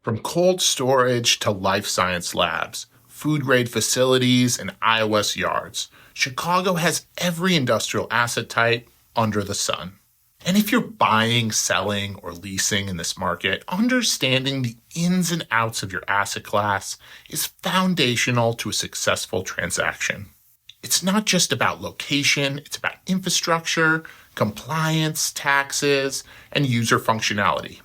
From cold storage to life science labs, food-grade facilities, and iOS yards, Chicago has every industrial asset type under the sun. And if you're buying, selling, or leasing in this market, understanding the ins and outs of your asset class is foundational to a successful transaction. It's not just about location, it's about infrastructure, compliance, taxes, and user functionality.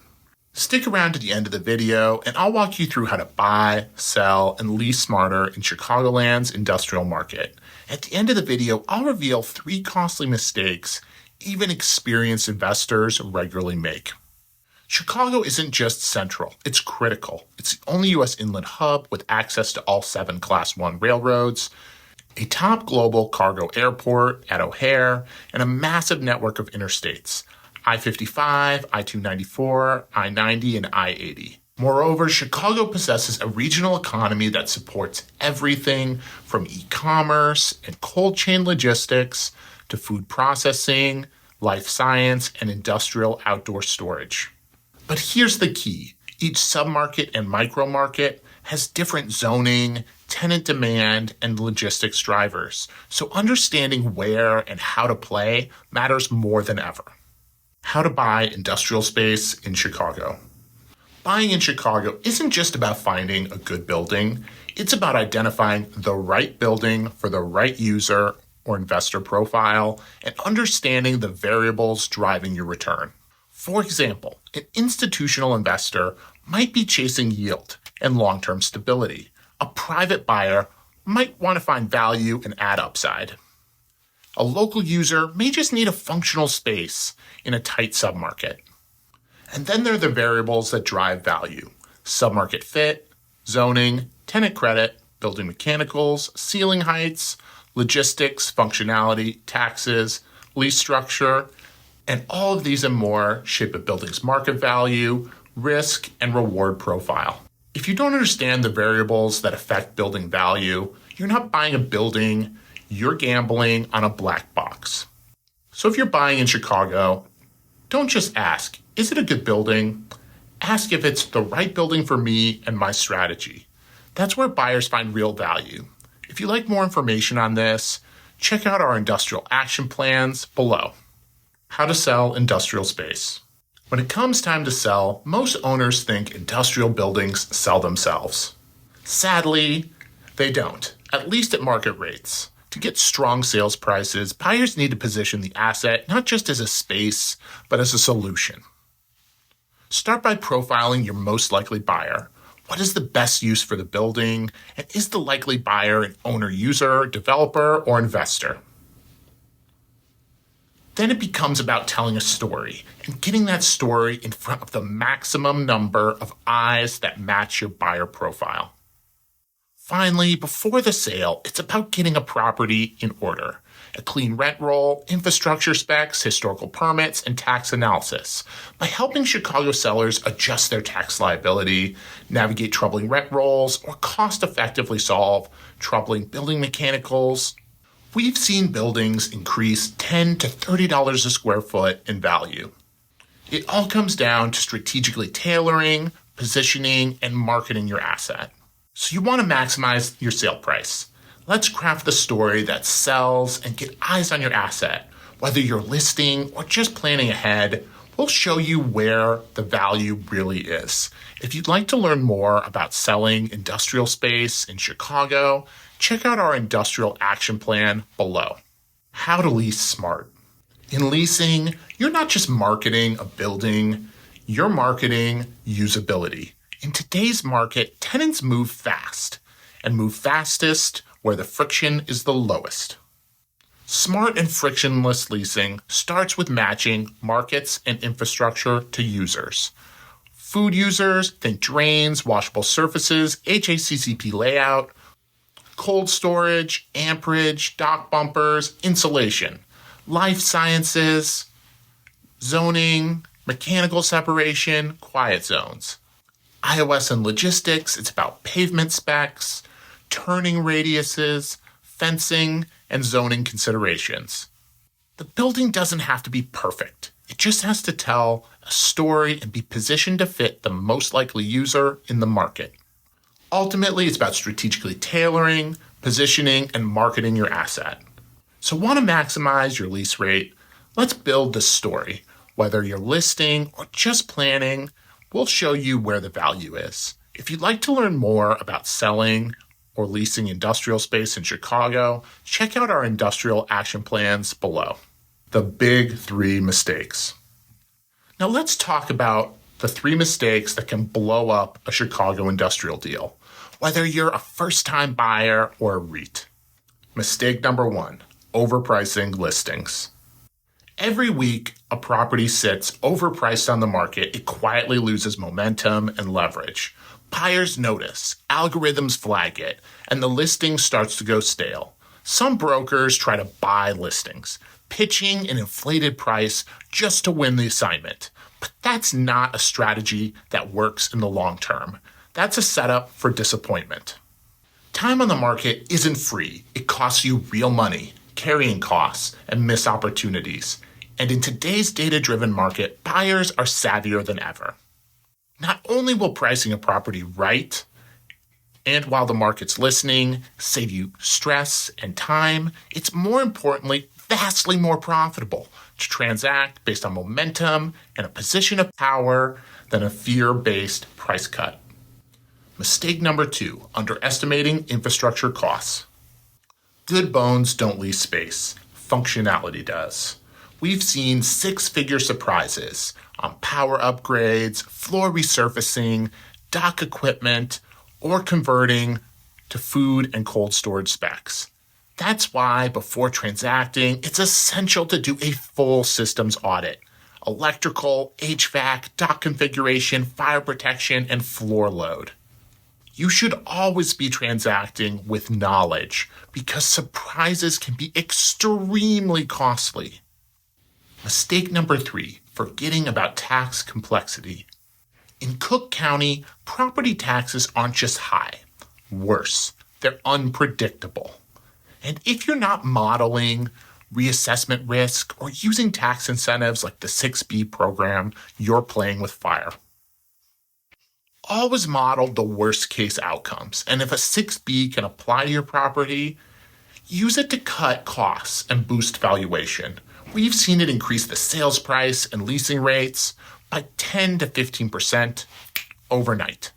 Stick around to the end of the video, and I'll walk you through how to buy, sell, and lease smarter in Chicagoland's industrial market. At the end of the video, I'll reveal 3 costly mistakes even experienced investors regularly make. Chicago isn't just central, it's critical. It's the only U.S. inland hub with access to all 7 Class 1 railroads, a top global cargo airport at O'Hare, and a massive network of interstates, I-55, I-294, I-90, and I-80. Moreover, Chicago possesses a regional economy that supports everything from e-commerce and cold chain logistics to food processing, life science, and industrial outdoor storage. But here's the key. Each submarket and micromarket has different zoning, tenant demand, and logistics drivers, so understanding where and how to play matters more than ever. How to buy industrial space in Chicago. Buying in Chicago isn't just about finding a good building, it's about identifying the right building for the right user or investor profile and understanding the variables driving your return. For example, an institutional investor might be chasing yield and long-term stability. A private buyer might want to find value and add upside. A local user may just need a functional space in a tight submarket. And then there are the variables that drive value: submarket fit, zoning, tenant credit, building mechanicals, ceiling heights, logistics, functionality, taxes, lease structure, and all of these and more shape a building's market value, risk, and reward profile. If you don't understand the variables that affect building value, you're not buying a building, you're gambling on a black box. So if you're buying in Chicago, don't just ask, is it a good building? Ask if it's the right building for me and my strategy. That's where buyers find real value. If you'd like more information on this, check out our industrial action plans below. How to sell industrial space. When it comes time to sell, most owners think industrial buildings sell themselves. Sadly, they don't, at least at market rates. To get strong sales prices, buyers need to position the asset not just as a space, but as a solution. Start by profiling your most likely buyer. What is the best use for the building? And is the likely buyer an owner, user, developer, or investor? Then it becomes about telling a story and getting that story in front of the maximum number of eyes that match your buyer profile. Finally, before the sale, it's about getting a property in order. A clean rent roll, infrastructure specs, historical permits, and tax analysis. By helping Chicago sellers adjust their tax liability, navigate troubling rent rolls, or cost-effectively solve troubling building mechanicals, we've seen buildings increase $10 to $30 a square foot in value. It all comes down to strategically tailoring, positioning, and marketing your asset. So you want to maximize your sale price. Let's craft the story that sells and get eyes on your asset. Whether you're listing or just planning ahead, we'll show you where the value really is. If you'd like to learn more about selling industrial space in Chicago, check out our industrial action plan below. How to lease smart. In leasing, you're not just marketing a building, you're marketing usability. In today's market, tenants move fast and move fastest where the friction is the lowest. Smart and frictionless leasing starts with matching markets and infrastructure to users. Food users, think drains, washable surfaces, HACCP layout, cold storage, amperage, dock bumpers, insulation. Life sciences, zoning, mechanical separation, quiet zones. iOS and logistics, it's about pavement specs, turning radiuses, fencing, and zoning considerations. The building doesn't have to be perfect. It just has to tell a story and be positioned to fit the most likely user in the market. Ultimately, it's about strategically tailoring, positioning, and marketing your asset. So want to maximize your lease rate? Let's build the story. Whether you're listing or just planning, we'll show you where the value is. If you'd like to learn more about selling or leasing industrial space in Chicago, check out our industrial action plans below. The big 3 mistakes. Now let's talk about the 3 mistakes that can blow up a Chicago industrial deal, whether you're a first-time buyer or a REIT. Mistake number 1, overpricing listings. Every week, a property sits overpriced on the market, it quietly loses momentum and leverage. Buyers notice, algorithms flag it, and the listing starts to go stale. Some brokers try to buy listings, pitching an inflated price just to win the assignment. But that's not a strategy that works in the long term. That's a setup for disappointment. Time on the market isn't free. It costs you real money, carrying costs, and missed opportunities. And in today's data-driven market, buyers are savvier than ever. Not only will pricing a property right, and while the market's listening, save you stress and time, it's more importantly vastly more profitable to transact based on momentum and a position of power than a fear-based price cut. Mistake number 2, underestimating infrastructure costs. Good bones don't lease space. Functionality does. We've seen 6-figure surprises on power upgrades, floor resurfacing, dock equipment, or converting to food and cold storage specs. That's why before transacting, it's essential to do a full systems audit. Electrical, HVAC, dock configuration, fire protection, and floor load. You should always be transacting with knowledge because surprises can be extremely costly. Mistake number 3, forgetting about tax complexity. In Cook County, property taxes aren't just high. Worse, they're unpredictable. And if you're not modeling reassessment risk or using tax incentives like the 6B program, you're playing with fire. Always model the worst case outcomes. And if a 6B can apply to your property, use it to cut costs and boost valuation. We've seen it increase the sales price and leasing rates by 10 to 15% overnight.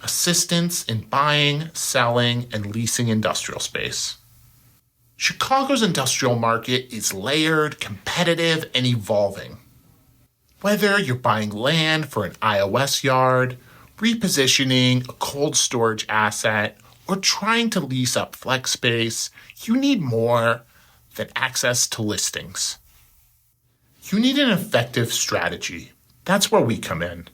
Assistance in buying, selling, and leasing industrial space. Chicago's industrial market is layered, competitive, and evolving. Whether you're buying land for an iOS yard, repositioning a cold storage asset, or trying to lease up flex space, you need more than access to listings. You need an effective strategy. That's where we come in.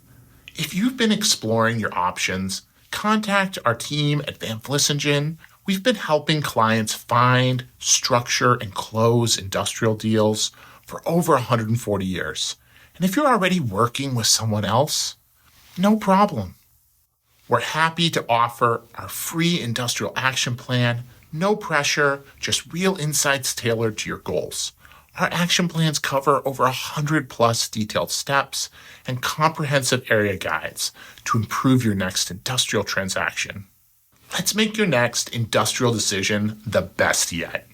If you've been exploring your options, contact our team at Vlissingen. We've been helping clients find, structure, and close industrial deals for over 140 years. And if you're already working with someone else, no problem. We're happy to offer our free industrial action plan. No pressure, just real insights tailored to your goals. Our action plans cover over 100+ detailed steps and comprehensive area guides to improve your next industrial transaction. Let's make your next industrial decision the best yet.